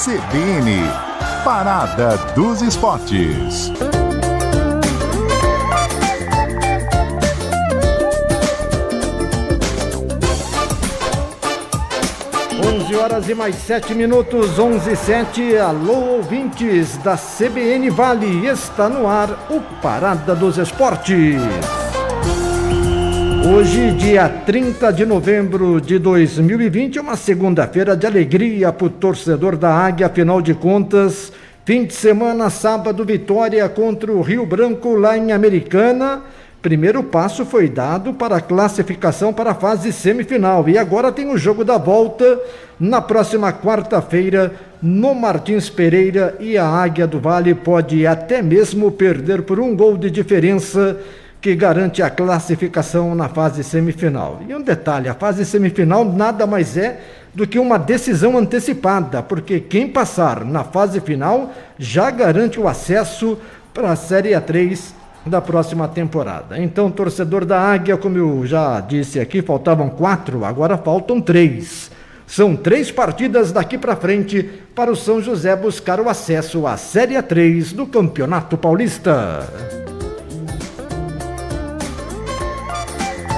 CBN, Parada dos Esportes. 11h07, 11h07. Alô, ouvintes da CBN Vale, está no ar o Parada dos Esportes. Hoje, dia 30 de novembro de 2020, uma segunda-feira de alegria para o torcedor da Águia, afinal de contas, fim de semana, sábado, vitória contra o Rio Branco lá em Americana. Primeiro passo foi dado para a classificação para a fase semifinal e agora tem o jogo da volta na próxima quarta-feira no Martins Pereira e a Águia do Vale pode até mesmo perder por um gol de diferença que garante a classificação na fase semifinal. E um detalhe, a fase semifinal nada mais é do que uma decisão antecipada, porque quem passar na fase final já garante o acesso para a Série A3 da próxima temporada. Então, torcedor da Águia, como eu já disse aqui, faltavam 4, agora faltam 3. São 3 partidas daqui para frente para o São José buscar o acesso à Série A3 do Campeonato Paulista.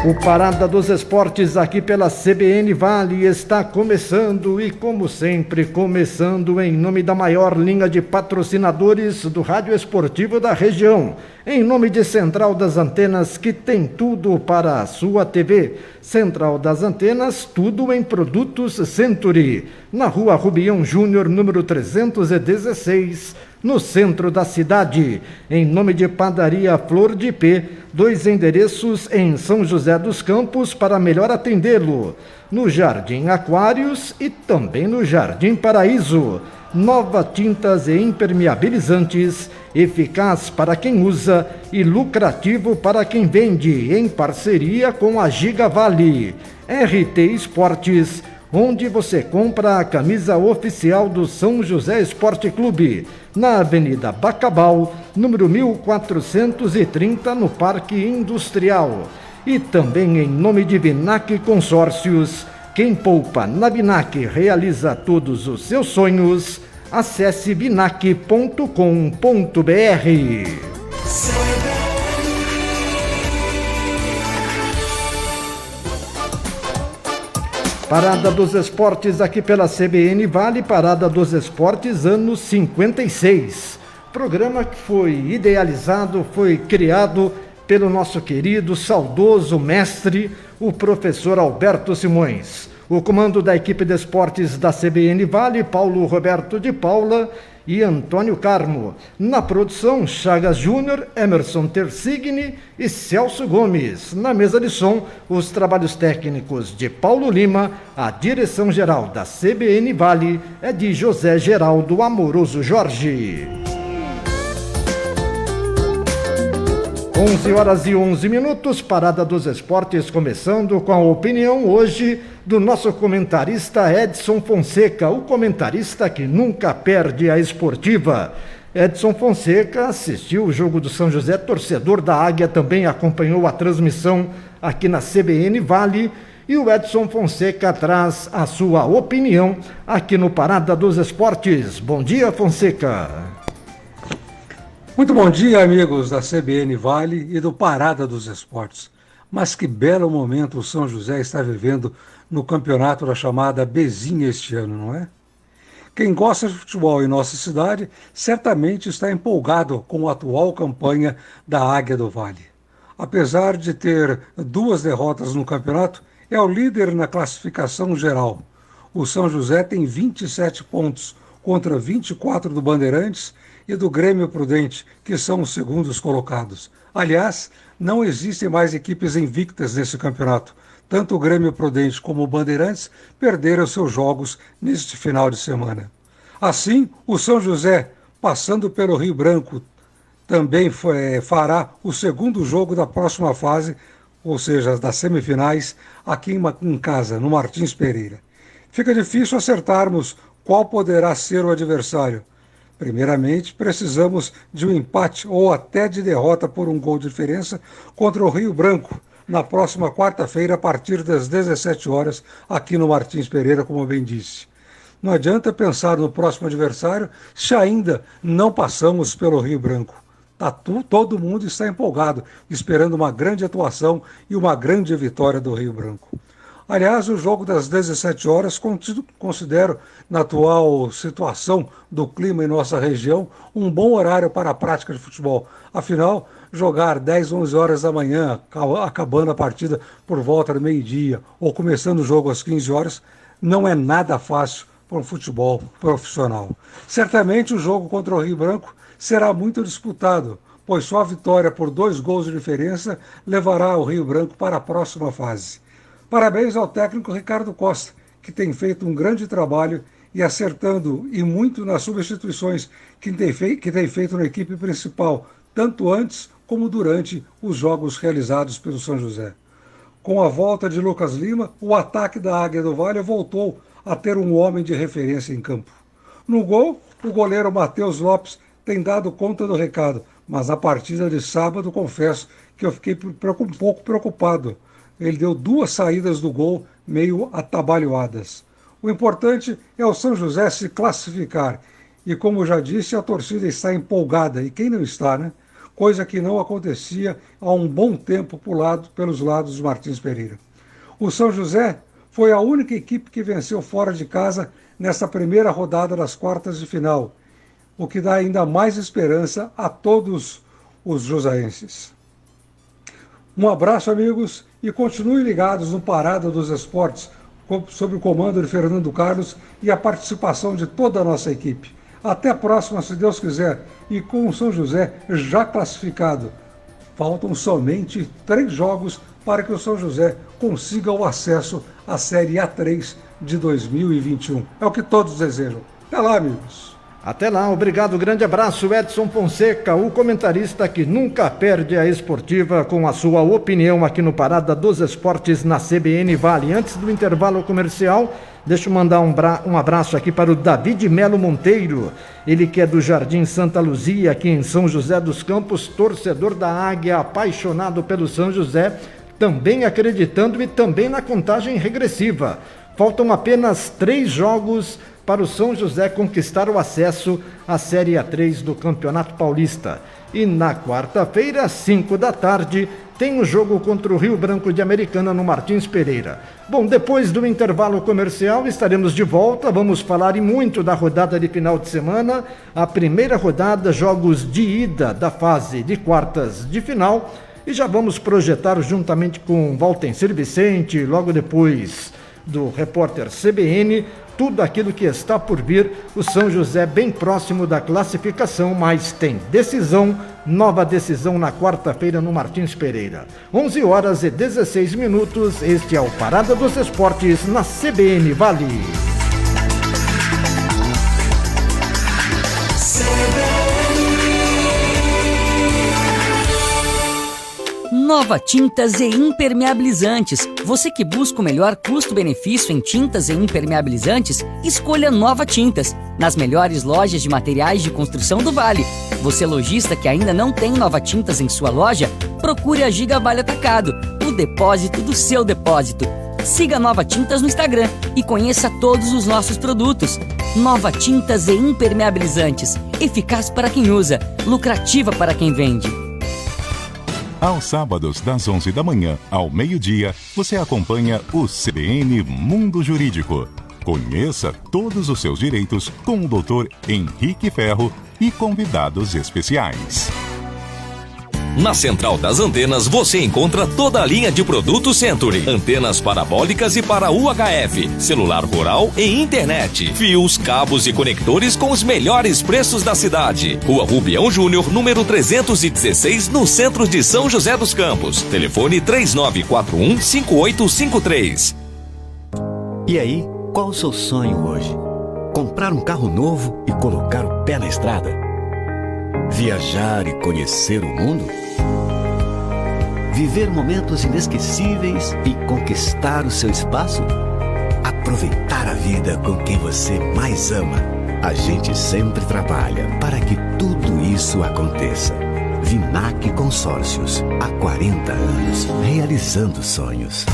O Parada dos Esportes aqui pela CBN Vale está começando e, como sempre, começando em nome da maior linha de patrocinadores do rádio esportivo da região. Em nome de Central das Antenas, que tem tudo para a sua TV. Central das Antenas, tudo em produtos Century. Na rua Rubião Júnior, número 316, no centro da cidade. Em nome de Padaria Flor de P, 2 endereços em São José dos Campos para melhor atendê-lo. No Jardim Aquários e também no Jardim Paraíso. Nova Tintas e Impermeabilizantes, eficaz para quem usa e lucrativo para quem vende, em parceria com a Giga Vale. RT Esportes, onde você compra a camisa oficial do São José Esporte Clube, na Avenida Bacabal, número 1430, no Parque Industrial. E também em nome de Vinac Consórcios, quem poupa na Vinac realiza todos os seus sonhos. Acesse vinac.com.br. Parada dos Esportes aqui pela CBN Vale, Parada dos Esportes, anos 56. Programa que foi idealizado, foi criado pelo nosso querido, saudoso mestre, o professor Alberto Simões. O comando da equipe de esportes da CBN Vale, Paulo Roberto de Paula e Antônio Carmo. Na produção, Chagas Júnior, Emerson Tersigni e Celso Gomes. Na mesa de som, os trabalhos técnicos de Paulo Lima. A direção geral da CBN Vale é de José Geraldo Amoroso Jorge. 11h11, Parada dos Esportes começando com a opinião hoje do nosso comentarista Edson Fonseca, o comentarista que nunca perde a esportiva. Edson Fonseca assistiu o jogo do São José, torcedor da Águia, também acompanhou a transmissão aqui na CBN Vale, e o Edson Fonseca traz a sua opinião aqui no Parada dos Esportes. Bom dia, Fonseca. Muito bom dia, amigos da CBN Vale e do Parada dos Esportes. Mas que belo momento o São José está vivendo no campeonato da chamada Bezinha este ano, não é? Quem gosta de futebol em nossa cidade certamente está empolgado com a atual campanha da Águia do Vale. Apesar de ter 2 derrotas no campeonato, é o líder na classificação geral. O São José tem 27 pontos contra 24 do Bandeirantes e do Grêmio Prudente, que são os segundos colocados. Aliás, não existem mais equipes invictas nesse campeonato. Tanto o Grêmio Prudente como o Bandeirantes perderam seus jogos neste final de semana. Assim, o São José, passando pelo Rio Branco, também fará o segundo jogo da próxima fase, ou seja, das semifinais, aqui em casa, no Martins Pereira. Fica difícil acertarmos qual poderá ser o adversário. Primeiramente, precisamos de um empate ou até de derrota por um gol de diferença contra o Rio Branco, na próxima quarta-feira, a partir das 17 horas, aqui no Martins Pereira, como eu bem disse. Não adianta pensar no próximo adversário se ainda não passamos pelo Rio Branco. Todo mundo está empolgado, esperando uma grande atuação e uma grande vitória do Rio Branco. Aliás, o jogo das 17 horas considero, na atual situação do clima em nossa região, um bom horário para a prática de futebol. Afinal, jogar 10, 11 horas da manhã, acabando a partida por volta do meio-dia, ou começando o jogo às 15 horas, não é nada fácil para um futebol profissional. Certamente o jogo contra o Rio Branco será muito disputado, pois só a vitória por 2 gols de diferença levará o Rio Branco para a próxima fase. Parabéns ao técnico Ricardo Costa, que tem feito um grande trabalho e acertando e muito nas substituições que tem feito na equipe principal, tanto antes como durante os jogos realizados pelo São José. Com a volta de Lucas Lima, o ataque da Águia do Vale voltou a ter um homem de referência em campo. No gol, o goleiro Matheus Lopes tem dado conta do recado, mas na partida de sábado, confesso que eu fiquei um pouco preocupado. Ele deu 2 saídas do gol meio atabalhoadas. O importante é o São José se classificar. E como já disse, a torcida está empolgada. E quem não está, né? Coisa que não acontecia há um bom tempo pelos lados de Martins Pereira. O São José foi a única equipe que venceu fora de casa nessa primeira rodada das quartas de final, o que dá ainda mais esperança a todos os joseenses. Um abraço, amigos, e continuem ligados no Parada dos Esportes, sob o comando de Fernando Carlos e a participação de toda a nossa equipe. Até a próxima, se Deus quiser, e com o São José já classificado. Faltam somente 3 jogos para que o São José consiga o acesso à Série A3 de 2021. É o que todos desejam. Até lá, amigos. Até lá, obrigado, grande abraço, Edson Fonseca, o comentarista que nunca perde a esportiva com a sua opinião aqui no Parada dos Esportes na CBN Vale. Antes do intervalo comercial, deixa eu mandar um abraço aqui para o David Melo Monteiro, ele que é do Jardim Santa Luzia, aqui em São José dos Campos, torcedor da Águia, apaixonado pelo São José, também acreditando e também na contagem regressiva. Faltam apenas 3 jogos para o São José conquistar o acesso à Série A3 do Campeonato Paulista. E na quarta-feira, às 5 da tarde, tem o jogo contra o Rio Branco de Americana no Martins Pereira. Bom, depois do intervalo comercial estaremos de volta, vamos falar e muito da rodada de final de semana, a primeira rodada, jogos de ida da fase de quartas de final, e já vamos projetar juntamente com Valtencir Vicente, logo depois do repórter CBN, tudo aquilo que está por vir. O São José bem próximo da classificação, mas tem decisão, nova decisão na quarta-feira no Martins Pereira. 11h16, este é o Parada dos Esportes na CBN Vale. Nova Tintas e Impermeabilizantes. Você que busca o melhor custo-benefício em tintas e impermeabilizantes, escolha Nova Tintas, nas melhores lojas de materiais de construção do Vale. Você lojista que ainda não tem Nova Tintas em sua loja, procure a Giga Vale Atacado, o depósito do seu depósito. Siga Nova Tintas no Instagram e conheça todos os nossos produtos. Nova Tintas e Impermeabilizantes, eficaz para quem usa, lucrativa para quem vende. Aos sábados, das 11 da manhã ao meio-dia, você acompanha o CBN Mundo Jurídico. Conheça todos os seus direitos com o Dr. Henrique Ferro e convidados especiais. Na Central das Antenas você encontra toda a linha de produtos Century. Antenas parabólicas e para UHF, celular rural e internet. Fios, cabos e conectores com os melhores preços da cidade. Rua Rubião Júnior, número 316, no centro de São José dos Campos. Telefone 3941-5853. E aí, qual o seu sonho hoje? Comprar um carro novo e colocar o pé na estrada? Viajar e conhecer o mundo? Viver momentos inesquecíveis e conquistar o seu espaço? Aproveitar a vida com quem você mais ama. A gente sempre trabalha para que tudo isso aconteça. Vinac Consórcios, há 40 anos, realizando sonhos.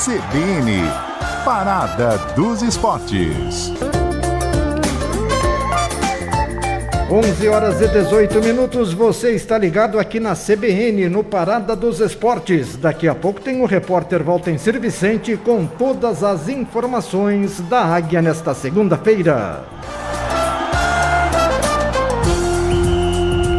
CBN, Parada dos Esportes. 11h18, você está ligado aqui na CBN, no Parada dos Esportes. Daqui a pouco tem o repórter Valtencir Vicente com todas as informações da Águia nesta segunda-feira.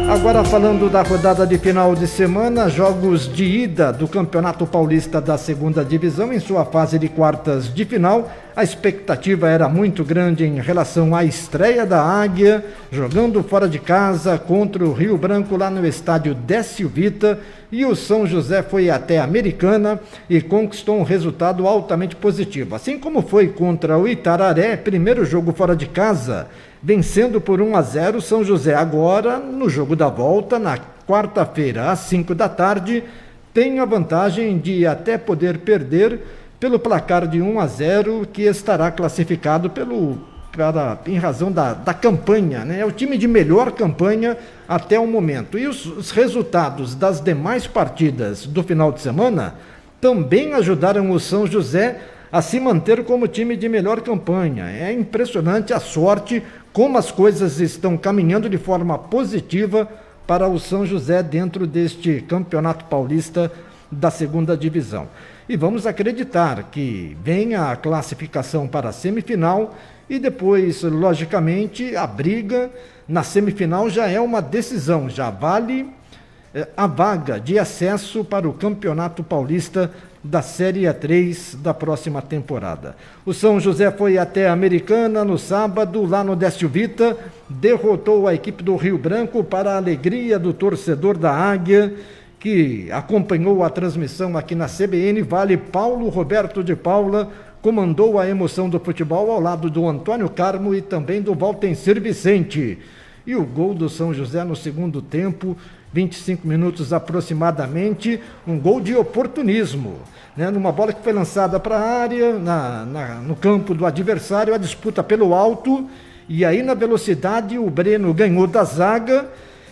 Agora falando da rodada de final de semana, jogos de ida do Campeonato Paulista da Segunda Divisão em sua fase de quartas de final. A expectativa era muito grande em relação à estreia da Águia, jogando fora de casa contra o Rio Branco lá no estádio Décio Vita, e o São José foi até a Americana e conquistou um resultado altamente positivo. Assim como foi contra o Itararé, primeiro jogo fora de casa, vencendo por 1-0 São José. Agora, no jogo da volta, na quarta-feira, às 5 da tarde, tem a vantagem de até poder perder pelo placar de 1-0, que estará classificado em razão da campanha, né? É o time de melhor campanha até o momento. E os resultados das demais partidas do final de semana também ajudaram o São José a se manter como time de melhor campanha. É impressionante a sorte, como as coisas estão caminhando de forma positiva para o São José dentro deste Campeonato Paulista da Segunda Divisão. E vamos acreditar que venha a classificação para a semifinal e depois, logicamente, a briga na semifinal já é uma decisão, já vale a vaga de acesso para o Campeonato Paulista da Série A3 da próxima temporada. O São José foi até a Americana no sábado, lá no Décio Vita, derrotou a equipe do Rio Branco para a alegria do torcedor da Águia, que acompanhou a transmissão aqui na CBN. Vale Paulo Roberto de Paula comandou a emoção do futebol ao lado do Antônio Carmo e também do Valtencir Vicente. E o gol do São José no segundo tempo, 25 minutos aproximadamente, um gol de oportunismo, né? Numa bola que foi lançada para a área, no campo do adversário, a disputa pelo alto, e aí na velocidade o Breno ganhou da zaga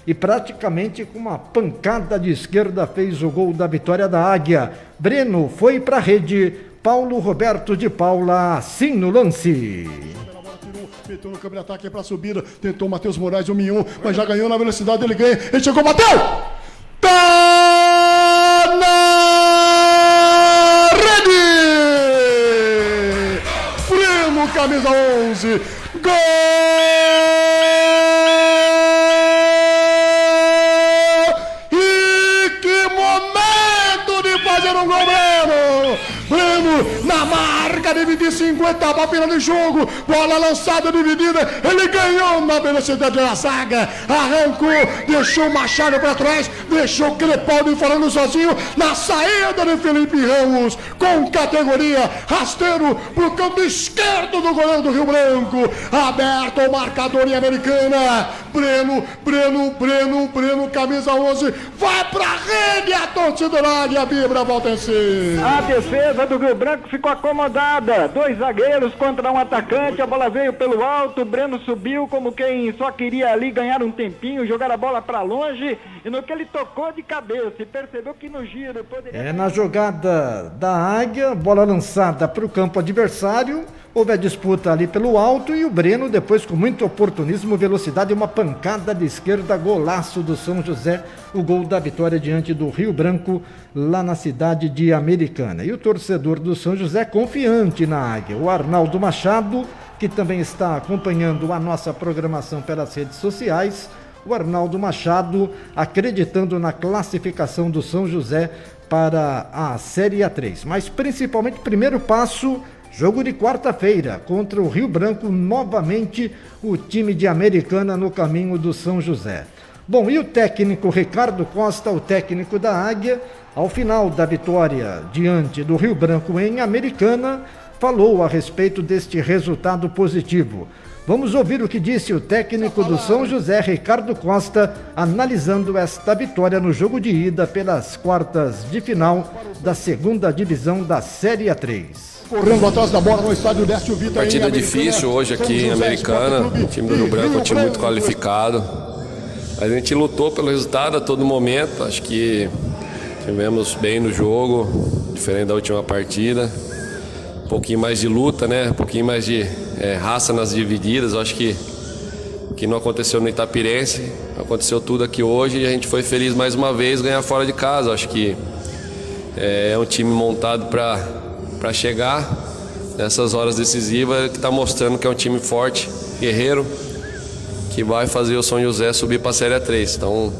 e praticamente com uma pancada de esquerda fez o gol da vitória da Águia. Breno foi para a rede, Paulo Roberto de Paula, assim no lance. Meteu no campo de ataque para subida, tentou o Matheus Moraes, 1-1, mas já ganhou na velocidade, ele ganha, ele chegou, bateu! Tá na rede! Primo, camisa 11, gol! E que momento de fazer um gol, Breno! Breno, na marca de 50 para final de jogo, bola lançada, dividida, ele ganhou na velocidade da zaga, arrancou, deixou o Machado para trás, deixou o Crepaldi falando sozinho, na saída de Felipe Ramos, com categoria, rasteiro pro canto esquerdo do goleiro do Rio Branco, aberto o marcador em Americana, Breno, camisa 11, vai pra rede, a torcida da Águia vibra, Valtencir. A defesa do Rio Branco ficou acomodada, 2 zagueiros contra um atacante, a bola veio pelo alto, o Breno subiu como quem só queria ali ganhar um tempinho, jogar a bola para longe, e no que ele tocou de cabeça e percebeu que no giro poderia... Na jogada da Águia, bola lançada para o campo adversário, houve a disputa ali pelo alto e o Breno depois com muito oportunismo, velocidade, uma pancada de esquerda, golaço do São José, o gol da vitória diante do Rio Branco lá na cidade de Americana. E o torcedor do São José confiante na Águia, o Arnaldo Machado, que também está acompanhando a nossa programação pelas redes sociais, o Arnaldo Machado acreditando na classificação do São José para a Série A3, mas principalmente primeiro passo, jogo de quarta-feira contra o Rio Branco, novamente o time de Americana no caminho do São José. Bom, e o técnico Ricardo Costa, o técnico da Águia, ao final da vitória diante do Rio Branco em Americana, falou a respeito deste resultado positivo. Vamos ouvir o que disse o técnico do São José, Ricardo Costa, analisando esta vitória no jogo de ida pelas quartas de final da segunda divisão da Série A3. Correndo atrás da bola no estádio Décio Vita. Partida difícil hoje aqui em Americana. O time do Rio Branco é um time muito qualificado. A gente lutou pelo resultado a todo momento. Acho que Tivemos bem no jogo, diferente da última partida. Um pouquinho mais de luta, né? Um pouquinho mais de raça nas divididas. Eu acho que não aconteceu no Itapirense. Aconteceu tudo aqui hoje e a gente foi feliz mais uma vez ganhar fora de casa. Eu acho que é um time montado para chegar nessas horas decisivas, que está mostrando que é um time forte, guerreiro, que vai fazer o São José subir para a Série A3. Então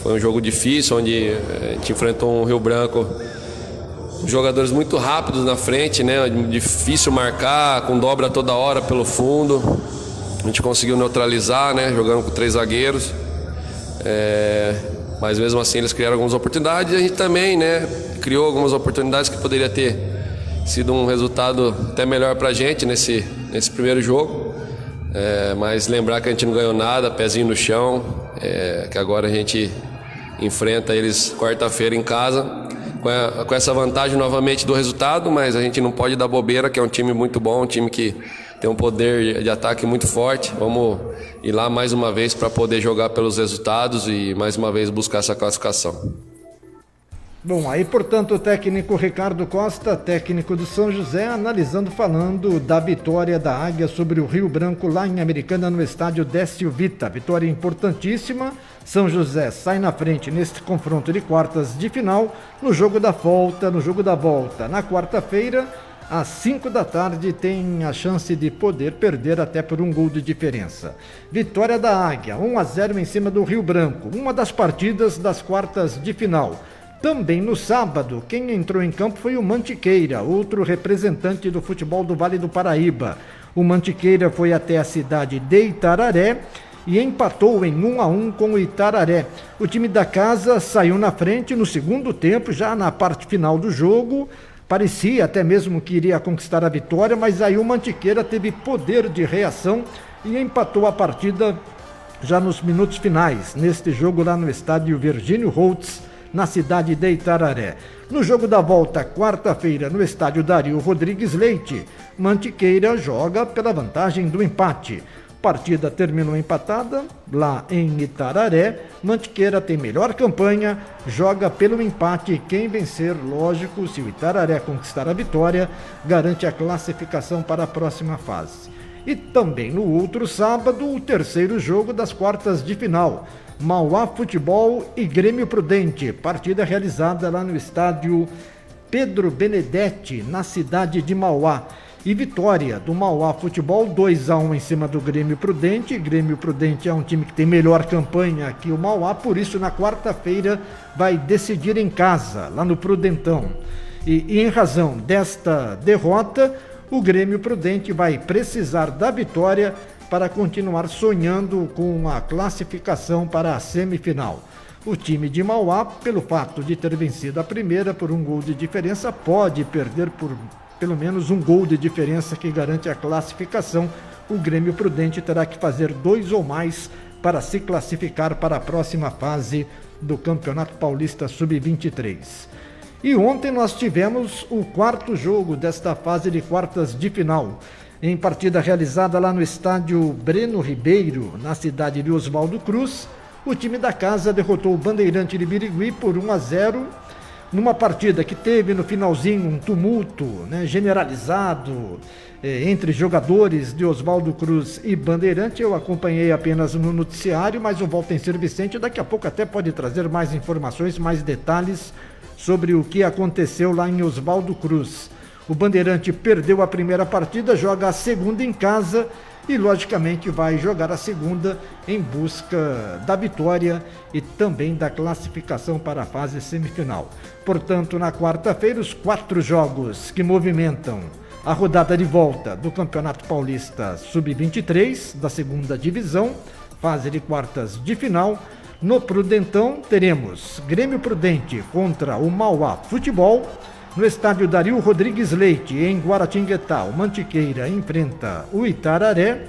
foi um jogo difícil, onde a gente enfrentou um Rio Branco, jogadores muito rápidos na frente, né? Difícil marcar, com dobra toda hora pelo fundo. A gente conseguiu neutralizar, né? Jogando com 3 zagueiros. Mas mesmo assim eles criaram algumas oportunidades e a gente também, né? Criou algumas oportunidades que poderia ter sido um resultado até melhor pra gente nesse primeiro jogo. Mas lembrar que a gente não ganhou nada, pezinho no chão, que agora a gente enfrenta eles quarta-feira em casa, com essa vantagem novamente do resultado, mas a gente não pode dar bobeira, que é um time muito bom, um time que tem um poder de ataque muito forte. Vamos ir lá mais uma vez para poder jogar pelos resultados e mais uma vez buscar essa classificação. Bom, aí portanto o técnico Ricardo Costa, técnico do São José, falando da vitória da Águia sobre o Rio Branco lá em Americana no estádio Décio Vita. Vitória importantíssima, São José sai na frente neste confronto de quartas de final no jogo da volta. Na quarta-feira, às 5 da tarde, tem a chance de poder perder até por um gol de diferença. Vitória da Águia, 1-0 em cima do Rio Branco, uma das partidas das quartas de final. Também no sábado, quem entrou em campo foi o Mantiqueira, outro representante do futebol do Vale do Paraíba. O Mantiqueira foi até a cidade de Itararé e empatou em 1-1 com o Itararé. O time da casa saiu na frente no segundo tempo, já na parte final do jogo. Parecia até mesmo que iria conquistar a vitória, mas aí o Mantiqueira teve poder de reação e empatou a partida já nos minutos finais, neste jogo lá no estádio Virgínio Holtz, na cidade de Itararé. No jogo da volta, quarta-feira, no estádio Dario Rodrigues Leite, Mantiqueira joga pela vantagem do empate. Partida terminou empatada lá em Itararé. Mantiqueira tem melhor campanha, joga pelo empate. Quem vencer, lógico, se o Itararé conquistar a vitória, garante a classificação para a próxima fase. E também no outro sábado, o terceiro jogo das quartas de final. Mauá Futebol e Grêmio Prudente, partida realizada lá no estádio Pedro Benedetti, na cidade de Mauá. E vitória do Mauá Futebol, 2-1 em cima do Grêmio Prudente. Grêmio Prudente é um time que tem melhor campanha que o Mauá, por isso na quarta-feira vai decidir em casa, lá no Prudentão. E em razão desta derrota, o Grêmio Prudente vai precisar da vitória para continuar sonhando com a classificação para a semifinal. O time de Mauá, pelo fato de ter vencido a primeira por um gol de diferença, pode perder por pelo menos um gol de diferença que garante a classificação. O Grêmio Prudente terá que fazer 2 ou mais para se classificar para a próxima fase do Campeonato Paulista Sub-23. E ontem nós tivemos o quarto jogo desta fase de quartas de final, em partida realizada lá no estádio Breno Ribeiro, na cidade de Oswaldo Cruz. O time da casa derrotou o Bandeirante de Birigui por 1-0, numa partida que teve no finalzinho um tumulto, né, generalizado entre jogadores de Oswaldo Cruz e Bandeirante. Eu acompanhei apenas no noticiário, mas o Valtencir Vicente daqui a pouco até pode trazer mais informações, mais detalhes sobre o que aconteceu lá em Oswaldo Cruz. O Bandeirante perdeu a primeira partida, joga a segunda em casa e logicamente vai jogar a segunda em busca da vitória e também da classificação para a fase semifinal. Portanto, na quarta-feira, os 4 jogos que movimentam a rodada de volta do Campeonato Paulista Sub-23, da segunda divisão, fase de quartas de final. No Prudentão teremos Grêmio Prudente contra o Mauá Futebol. No estádio Dario Rodrigues Leite, em Guaratinguetá, o Mantiqueira enfrenta o Itararé.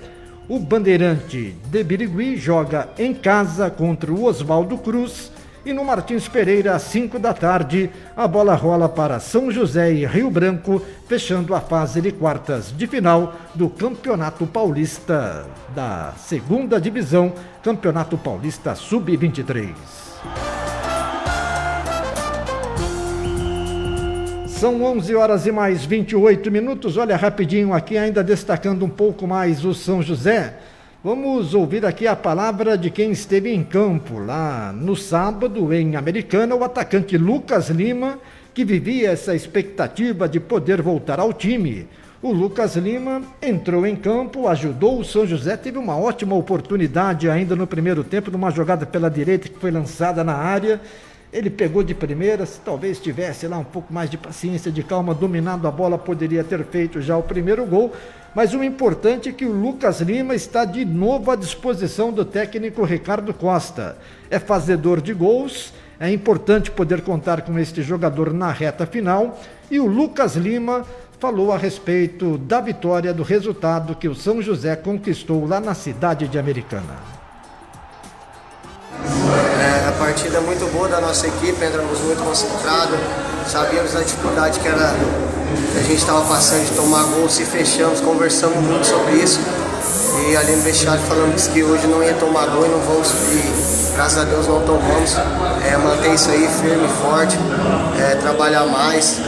O Bandeirante de Birigui joga em casa contra o Oswaldo Cruz. E no Martins Pereira, às 5 da tarde, a bola rola para São José e Rio Branco, fechando a fase de quartas de final do Campeonato Paulista da segunda divisão, Campeonato Paulista Sub-23. São 11 horas e mais 28 minutos. Olha, rapidinho aqui, ainda destacando um pouco mais o São José. Vamos ouvir aqui a palavra de quem esteve em campo lá no sábado em Americana, o atacante Lucas Lima, que vivia essa expectativa de poder voltar ao time. O Lucas Lima entrou em campo, ajudou o São José, teve uma ótima oportunidade ainda no primeiro tempo, numa jogada pela direita que foi lançada na área. Ele pegou de primeira, se talvez tivesse lá um pouco mais de paciência, de calma, dominado a bola, poderia ter feito já o primeiro gol. Mas o importante é que o Lucas Lima está de novo à disposição do técnico Ricardo Costa. É fazedor de gols, é importante poder contar com este jogador na reta final. E o Lucas Lima falou a respeito da vitória, do resultado que o São José conquistou lá na cidade de Americana. A partida é muito boa da nossa equipe, entramos muito concentrados, sabíamos da dificuldade que a gente estava passando de tomar gol, se fechamos, conversamos muito sobre isso e ali no vestiário falamos que hoje não ia tomar gol e não vamos, e graças a Deus não tomamos. Manter isso aí firme e forte, trabalhar mais,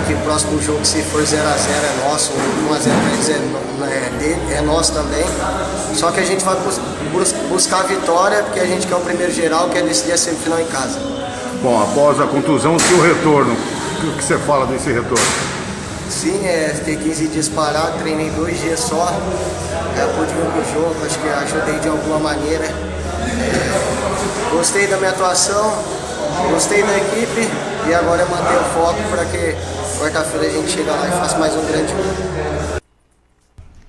que o próximo jogo, se for 0x0 é nosso, 1x0 é nosso também. Só que a gente vai buscar a vitória, porque a gente quer o primeiro geral, quer decidir a semifinal em casa. Bom, após a contusão, o seu retorno, o que você fala desse retorno? Sim, fiquei 15 dias parado, treinei 2 dias só, pude vir pro jogo, acho que ajudei de alguma maneira. Gostei da minha atuação, gostei da equipe e agora é manter o foco para que quarta-feira a gente chegue lá e faça mais um grande jogo.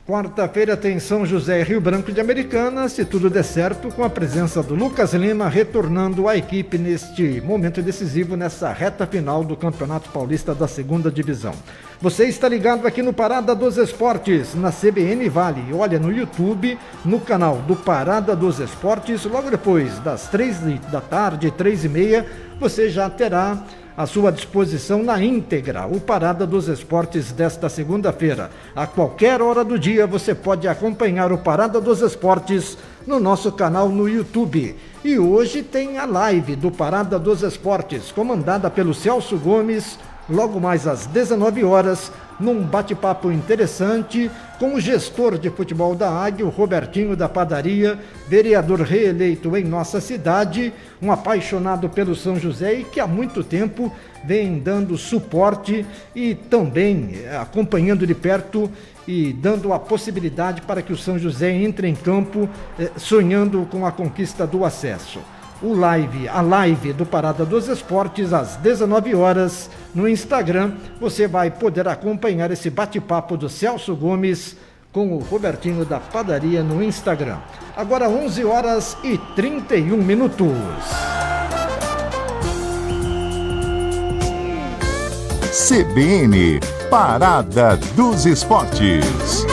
Quarta-feira tem São José e Rio Branco de Americana, se tudo der certo, com a presença do Lucas Lima retornando à equipe neste momento decisivo, nessa reta final do Campeonato Paulista da 2ª Divisão. Você está ligado aqui no Parada dos Esportes, na CBN Vale. Olha, no YouTube, no canal do Parada dos Esportes, logo depois das 3 da tarde, 3h30, você já terá à sua disposição na íntegra o Parada dos Esportes desta segunda-feira. A qualquer hora do dia você pode acompanhar o Parada dos Esportes no nosso canal no YouTube. E hoje tem a live do Parada dos Esportes, comandada pelo Celso Gomes, logo mais às 19 horas, num bate-papo interessante com o gestor de futebol da Águia, o Robertinho da Padaria, vereador reeleito em nossa cidade, um apaixonado pelo São José e que há muito tempo vem dando suporte e também acompanhando de perto e dando a possibilidade para que o São José entre em campo sonhando com a conquista do acesso. A live do Parada dos Esportes às 19 horas no Instagram. Você vai poder acompanhar esse bate-papo do Celso Gomes com o Robertinho da Padaria no Instagram. Agora 11 horas e 31 minutos. CBN, Parada dos Esportes.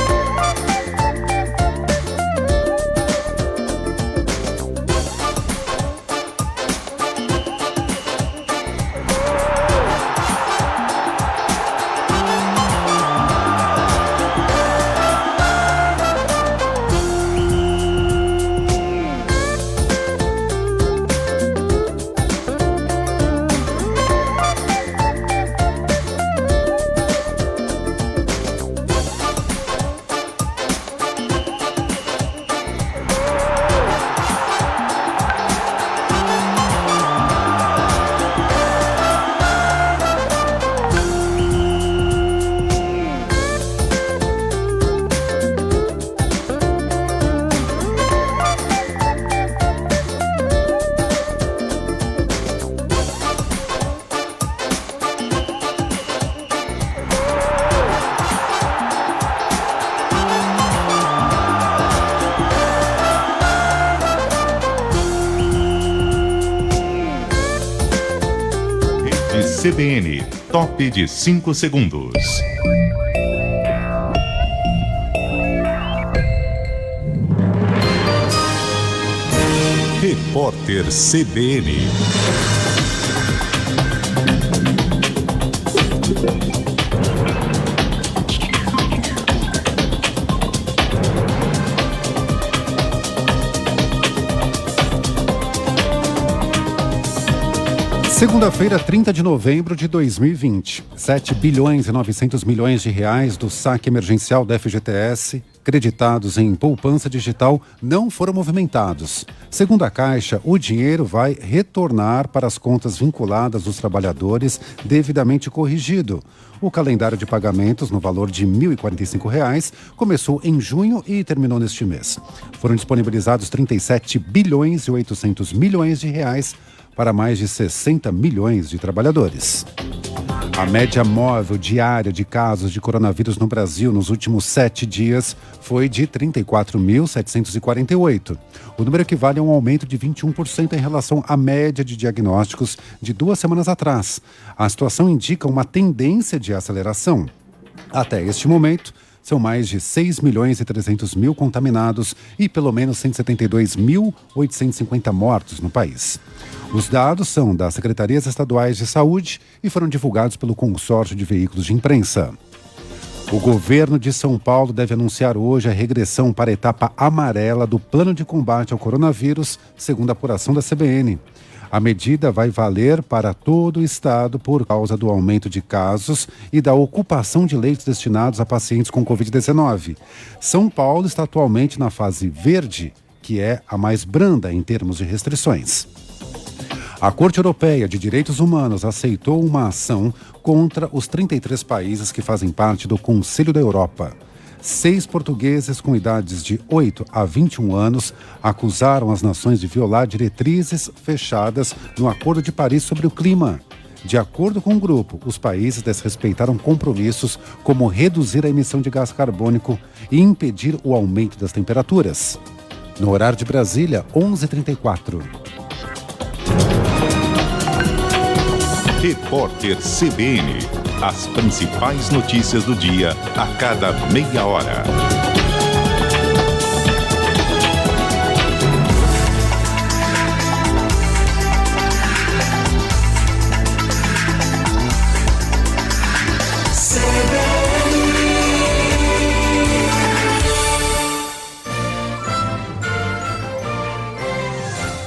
CBN, top de 5 segundos. Repórter CBN. Segunda-feira, 30 de novembro de 2020. 7 bilhões e 900 milhões de reais do saque emergencial da FGTS, creditados em poupança digital, não foram movimentados. Segundo a Caixa, o dinheiro vai retornar para as contas vinculadas dos trabalhadores devidamente corrigido. O calendário de pagamentos, no valor de R$ 1.045, começou em junho e terminou neste mês. Foram disponibilizados 37 bilhões e 800 milhões de reais para mais de 60 milhões de trabalhadores. A média móvel diária de casos de coronavírus no Brasil nos últimos 7 dias foi de 34.748. O número equivale a um aumento de 21% em relação à média de diagnósticos de 2 semanas atrás. A situação indica uma tendência de aceleração. Até este momento, são mais de 6 milhões e 300 mil contaminados e pelo menos 172.850 mortos no país. Os dados são das Secretarias Estaduais de Saúde e foram divulgados pelo Consórcio de Veículos de Imprensa. O governo de São Paulo deve anunciar hoje a regressão para a etapa amarela do plano de combate ao coronavírus, segundo a apuração da CBN. A medida vai valer para todo o estado por causa do aumento de casos e da ocupação de leitos destinados a pacientes com Covid-19. São Paulo está atualmente na fase verde, que é a mais branda em termos de restrições. A Corte Europeia de Direitos Humanos aceitou uma ação contra os 33 países que fazem parte do Conselho da Europa. 6 portugueses com idades de 8 a 21 anos acusaram as nações de violar diretrizes fechadas no Acordo de Paris sobre o clima. De acordo com o grupo, os países desrespeitaram compromissos como reduzir a emissão de gás carbônico e impedir o aumento das temperaturas. No horário de Brasília, 11h34. Repórter CBN. As principais notícias do dia a cada meia hora.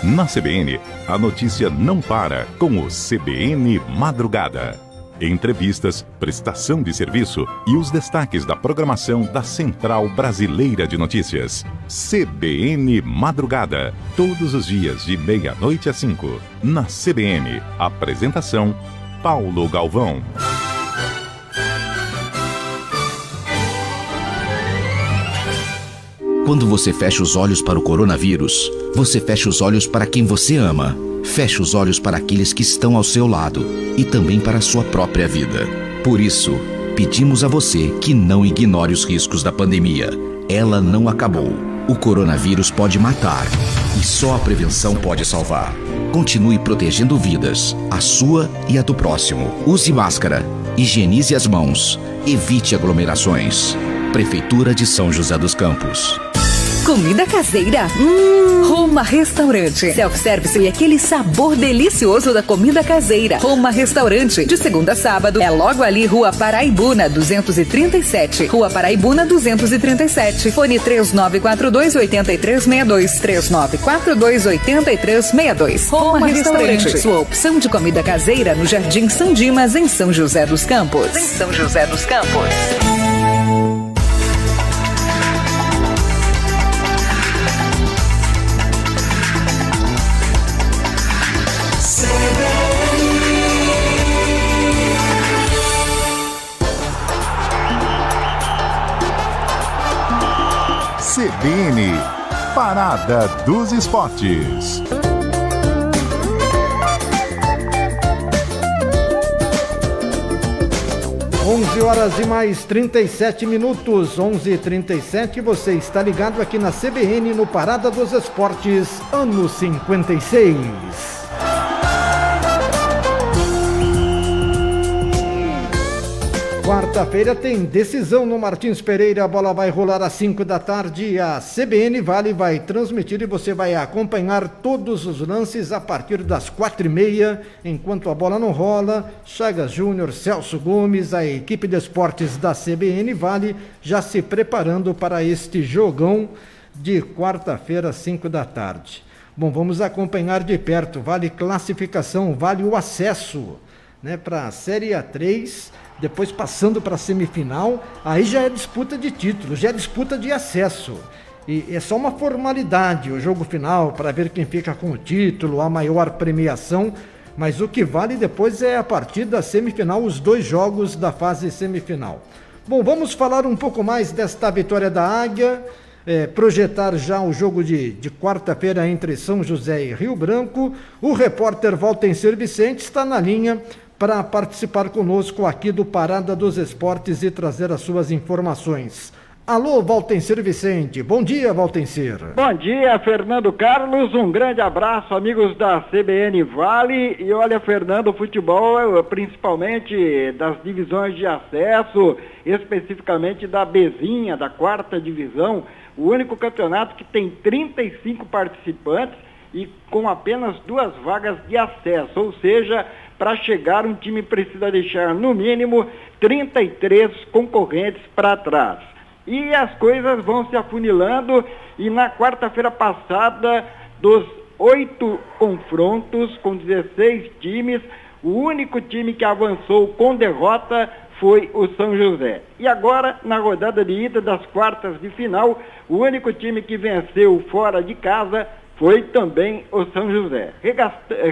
Na CBN, a notícia não para com o CBN Madrugada. Entrevistas, prestação de serviço e os destaques da programação da Central Brasileira de Notícias. CBN Madrugada, todos os dias de meia-noite às 5. Na CBN, apresentação Paulo Galvão. Quando você fecha os olhos para o coronavírus, você fecha os olhos para quem você ama. Feche os olhos para aqueles que estão ao seu lado e também para a sua própria vida. Por isso, pedimos a você que não ignore os riscos da pandemia. Ela não acabou. O coronavírus pode matar e só a prevenção pode salvar. Continue protegendo vidas, a sua e a do próximo. Use máscara, higienize as mãos, evite aglomerações. Prefeitura de São José dos Campos. Comida caseira? Roma Restaurante. Self-service e aquele sabor delicioso da comida caseira. Roma Restaurante. De segunda a sábado. É logo ali, Rua Paraibuna, 237. Rua Paraibuna, 237. Fone 3942-8362. 3942-8362. Roma Restaurante. Sua opção de comida caseira no Jardim São Dimas, em São José dos Campos. Em São José dos Campos. CBN, Parada dos Esportes. Onze horas e mais 37 minutos, 11h37, você está ligado aqui na CBN no Parada dos Esportes, ano 56. Quarta-feira tem decisão no Martins Pereira, a bola vai rolar às 5 da tarde, a CBN Vale vai transmitir e você vai acompanhar todos os lances a partir das 4h30, enquanto a bola não rola. Chagas Júnior, Celso Gomes, a equipe de esportes da CBN Vale já se preparando para este jogão de quarta-feira às 5 da tarde. Bom, vamos acompanhar de perto. Vale classificação, vale o acesso, né, para a Série A3, depois passando para a semifinal. Aí já é disputa de título, já é disputa de acesso. E é só uma formalidade o jogo final para ver quem fica com o título, a maior premiação. Mas o que vale depois é a partir da semifinal, os 2 jogos da fase semifinal. Bom, vamos falar um pouco mais desta vitória da Águia, projetar já o jogo de quarta-feira entre São José e Rio Branco. O repórter Valtencir Vicente está na linha para participar conosco aqui do Parada dos Esportes e trazer as suas informações. Alô, Valtencir Vicente. Bom dia, Valtencir. Bom dia, Fernando Carlos. Um grande abraço, amigos da CBN Vale. E olha, Fernando, o futebol, principalmente das divisões de acesso, especificamente da Bezinha, da 4ª divisão, o único campeonato que tem 35 participantes e com apenas 2 vagas de acesso. Ou seja, para chegar, um time precisa deixar, no mínimo, 33 concorrentes para trás. E as coisas vão se afunilando, e na quarta-feira passada, dos 8 confrontos com 16 times, o único time que avançou com derrota foi o São José. E agora, na rodada de ida das quartas de final, o único time que venceu fora de casa foi também o São José,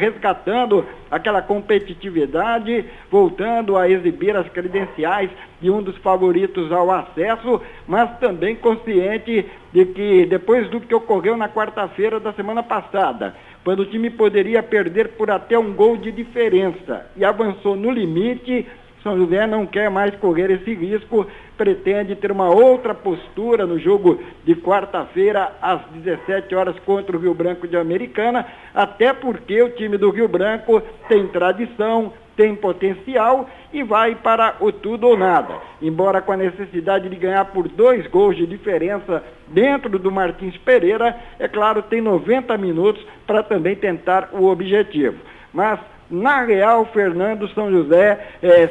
resgatando aquela competitividade, voltando a exibir as credenciais de um dos favoritos ao acesso, mas também consciente de que depois do que ocorreu na quarta-feira da semana passada, quando o time poderia perder por até 1 gol de diferença e avançou no limite, São José não quer mais correr esse risco, pretende ter uma outra postura no jogo de quarta-feira às 17 horas contra o Rio Branco de Americana, até porque o time do Rio Branco tem tradição, tem potencial e vai para o tudo ou nada. Embora com a necessidade de ganhar por 2 gols de diferença dentro do Martins Pereira, é claro, tem 90 minutos para também tentar o objetivo. Mas na real, Fernando, São José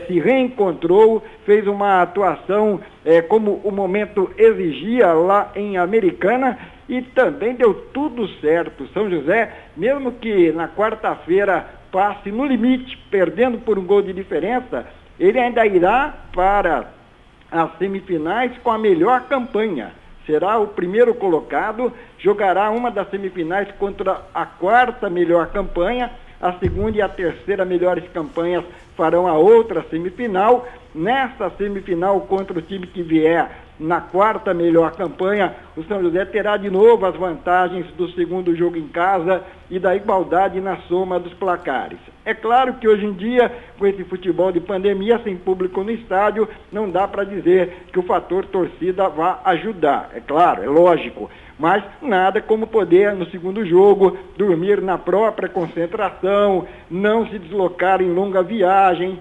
se reencontrou, fez uma atuação como o momento exigia lá em Americana e também deu tudo certo. São José, mesmo que na quarta-feira passe no limite, perdendo por 1 gol de diferença, ele ainda irá para as semifinais com a melhor campanha. Será o primeiro colocado, jogará uma das semifinais contra a 4ª melhor campanha. A 2ª e a 3ª melhores campanhas farão a outra semifinal. Nessa semifinal, contra o time que vier na 4ª melhor campanha, o São José terá de novo as vantagens do 2º jogo em casa e da igualdade na soma dos placares. É claro que hoje em dia, com esse futebol de pandemia, sem público no estádio, não dá para dizer que o fator torcida vá ajudar. É claro, é lógico. Mas nada como poder, no 2º jogo, dormir na própria concentração, não se deslocar em longa viagem,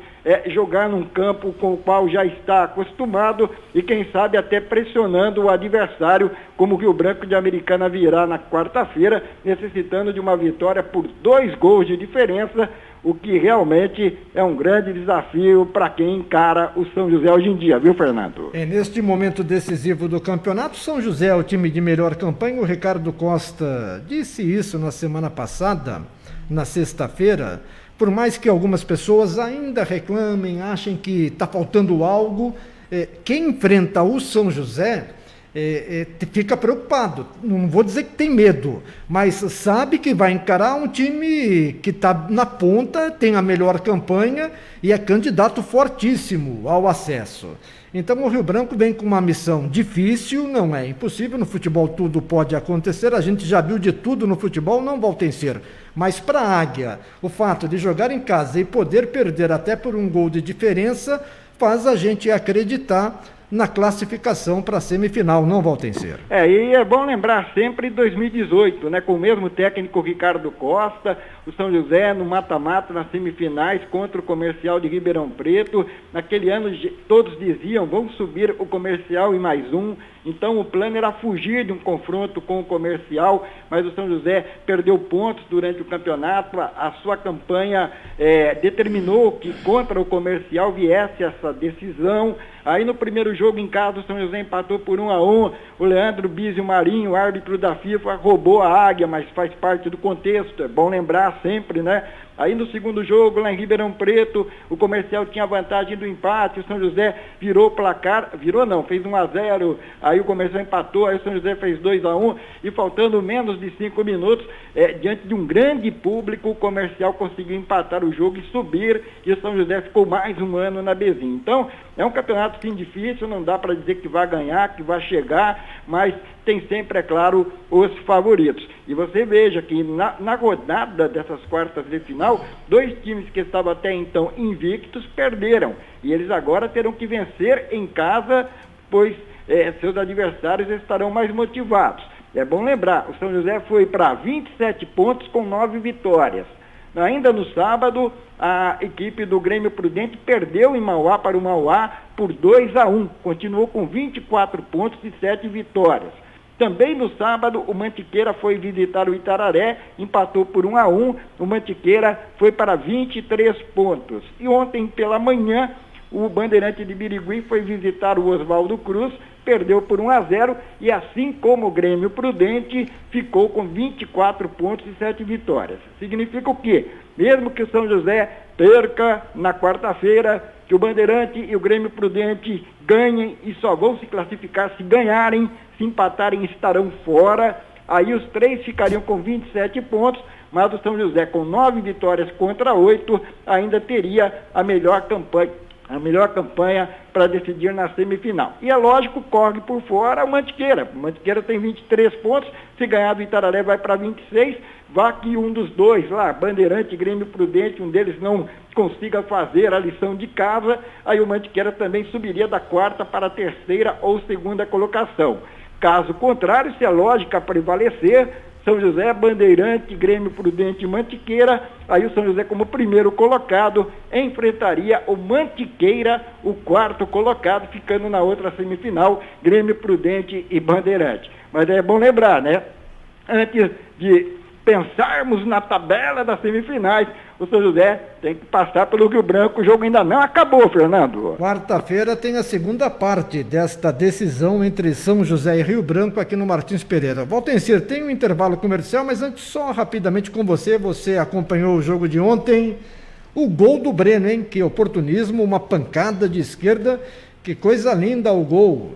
jogar num campo com o qual já está acostumado e, quem sabe, até pressionando o adversário, como o Rio Branco de Americana virá na quarta-feira, necessitando de uma vitória por 2 gols de diferença, o que realmente é um grande desafio para quem encara o São José hoje em dia, viu, Fernando? Neste momento decisivo do campeonato, São José é o time de melhor campanha. O Ricardo Costa disse isso na semana passada, na sexta-feira. Por mais que algumas pessoas ainda reclamem, achem que está faltando algo, quem enfrenta o São José fica preocupado. Não vou dizer que tem medo, mas sabe que vai encarar um time que está na ponta, tem a melhor campanha e é candidato fortíssimo ao acesso. Então o Rio Branco vem com uma missão difícil, não é impossível, no futebol tudo pode acontecer, a gente já viu de tudo no futebol, não Valtencir, mas para a Águia, o fato de jogar em casa e poder perder até por 1 gol de diferença, faz a gente acreditar na classificação para a semifinal, não, Valtencir? E é bom lembrar sempre 2018, né, com o mesmo técnico Ricardo Costa, o São José no mata-mata nas semifinais contra o Comercial de Ribeirão Preto. Naquele ano todos diziam, vamos subir o Comercial e mais um. Então o plano era fugir de um confronto com o Comercial, mas o São José perdeu pontos durante o campeonato. A sua campanha determinou que contra o Comercial viesse essa decisão, Aí no primeiro jogo em casa, o São José empatou por 1-1. O Leandro Bizio Marinho, o árbitro da FIFA, roubou a águia, mas faz parte do contexto, é bom lembrar sempre, né? Aí no segundo jogo, lá em Ribeirão Preto, o Comercial tinha vantagem do empate, o São José virou o placar, fez 1-0, aí o Comercial empatou, aí o São José fez 2-1, e faltando menos de 5 minutos, diante de um grande público, o Comercial conseguiu empatar o jogo e subir, e o São José ficou mais um ano na Bezinha. Então, é um campeonato sim difícil, não dá para dizer que vai ganhar, que vai chegar, mas tem sempre, é claro, os favoritos. E você veja que na rodada dessas quartas de final, 2 times que estavam até então invictos perderam. E eles agora terão que vencer em casa, pois seus adversários estarão mais motivados. É bom lembrar, o São José foi para 27 pontos com 9 vitórias. Ainda no sábado, a equipe do Grêmio Prudente perdeu em Mauá para o Mauá por 2-1. Continuou com 24 pontos e 7 vitórias. Também no sábado, o Mantiqueira foi visitar o Itararé, empatou por 1-1. O Mantiqueira foi para 23 pontos. E ontem pela manhã, o Bandeirante de Birigui foi visitar o Oswaldo Cruz, perdeu por 1-0 e assim como o Grêmio Prudente ficou com 24 pontos e 7 vitórias. Significa o quê? Mesmo que o São José perca na quarta-feira, que o Bandeirante e o Grêmio Prudente ganhem e só vão se classificar se ganharem, se empatarem estarão fora, aí os 3 ficariam com 27 pontos, mas o São José com 9 vitórias contra 8 ainda teria a melhor campanha para decidir na semifinal. E é lógico, corre por fora o Mantiqueira. O Mantiqueira tem 23 pontos, se ganhar do Itararé vai para 26, vá que um dos dois lá, Bandeirante e Grêmio Prudente, um deles não consiga fazer a lição de casa, aí o Mantiqueira também subiria da 4ª para a 3ª ou 2ª colocação. Caso contrário, se a lógica prevalecer, São José, Bandeirante, Grêmio Prudente e Mantiqueira, aí o São José como primeiro colocado enfrentaria o Mantiqueira, o 4º colocado, ficando na outra semifinal, Grêmio Prudente e Bandeirante. Mas é bom lembrar, né? Antes de pensarmos na tabela das semifinais, o São José tem que passar pelo Rio Branco. O jogo ainda não acabou, Fernando. Quarta-feira tem a segunda parte desta decisão entre São José e Rio Branco aqui no Martins Pereira. Valtencir, tem um intervalo comercial, mas antes só rapidamente com você. Você acompanhou o jogo de ontem. O gol do Breno, hein? Que oportunismo, uma pancada de esquerda. Que coisa linda o gol.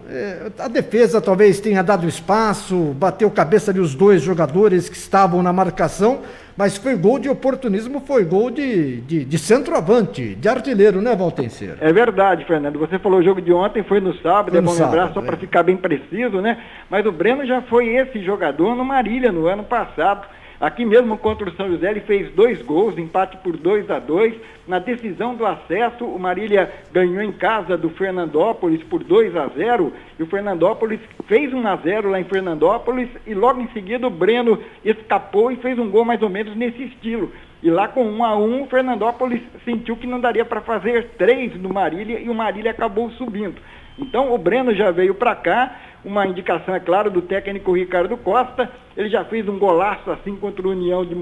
A defesa talvez tenha dado espaço, bateu cabeça ali os 2 jogadores que estavam na marcação, mas foi gol de oportunismo, foi gol de centroavante, de artilheiro, né, Valtencir? É verdade, Fernando. Você falou o jogo de ontem, foi no sábado, é bom lembrar, só para ficar bem preciso, né? Mas o Breno já foi esse jogador no Marília no ano passado. Aqui mesmo contra o São José ele fez 2 gols, empate por 2-2. Na decisão do acesso, o Marília ganhou em casa do Fernandópolis por 2-0. E o Fernandópolis fez 1-0 lá em Fernandópolis e logo em seguida o Breno escapou e fez um gol mais ou menos nesse estilo. E lá com 1-1, o Fernandópolis sentiu que não daria para fazer 3 no Marília e o Marília acabou subindo. Então o Breno já veio para cá, uma indicação, é claro, do técnico Ricardo Costa. Ele já fez um golaço assim contra o União de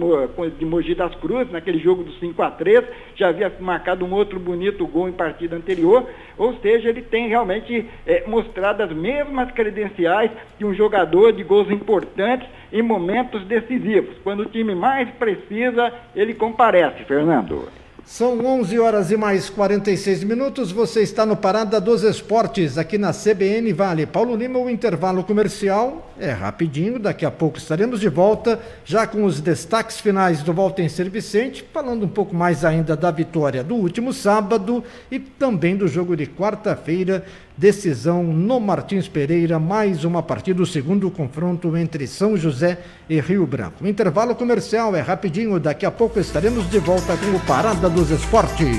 Mogi das Cruzes, naquele jogo do 5-3, já havia marcado um outro bonito gol em partida anterior, ou seja, ele tem realmente mostrado as mesmas credenciais de um jogador de gols importantes em momentos decisivos. Quando o time mais precisa, ele comparece, Fernando. São 11 horas e mais 46 minutos, você está no Parada dos Esportes, aqui na CBN Vale. Paulo Lima, o intervalo comercial é rapidinho, daqui a pouco estaremos de volta, já com os destaques finais do Valtencir Vicente, falando um pouco mais ainda da vitória do último sábado e também do jogo de quarta-feira, decisão no Martins Pereira, mais uma partida, o segundo confronto entre São José e Rio Branco. O intervalo comercial é rapidinho, daqui a pouco estaremos de volta com o Parada dos Esportes.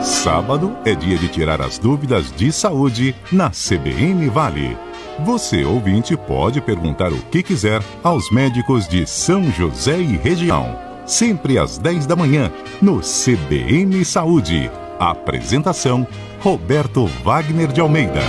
Sábado é dia de tirar as dúvidas de saúde na CBN Vale. Você, ouvinte, pode perguntar o que quiser aos médicos de São José e região. Sempre às 10 da manhã, no CBN Saúde. Apresentação, Roberto Wagner de Almeida.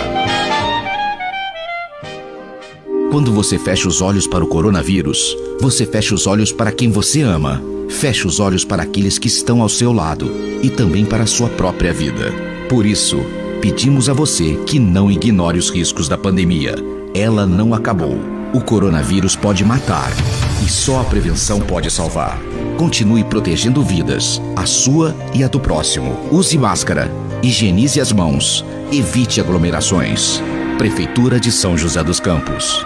Quando você fecha os olhos para o coronavírus, você fecha os olhos para quem você ama. Fecha os olhos para aqueles que estão ao seu lado e também para a sua própria vida. Por isso, pedimos a você que não ignore os riscos da pandemia. Ela não acabou. O coronavírus pode matar e só a prevenção pode salvar. Continue protegendo vidas, a sua e a do próximo. Use máscara, higienize as mãos, evite aglomerações. Prefeitura de São José dos Campos.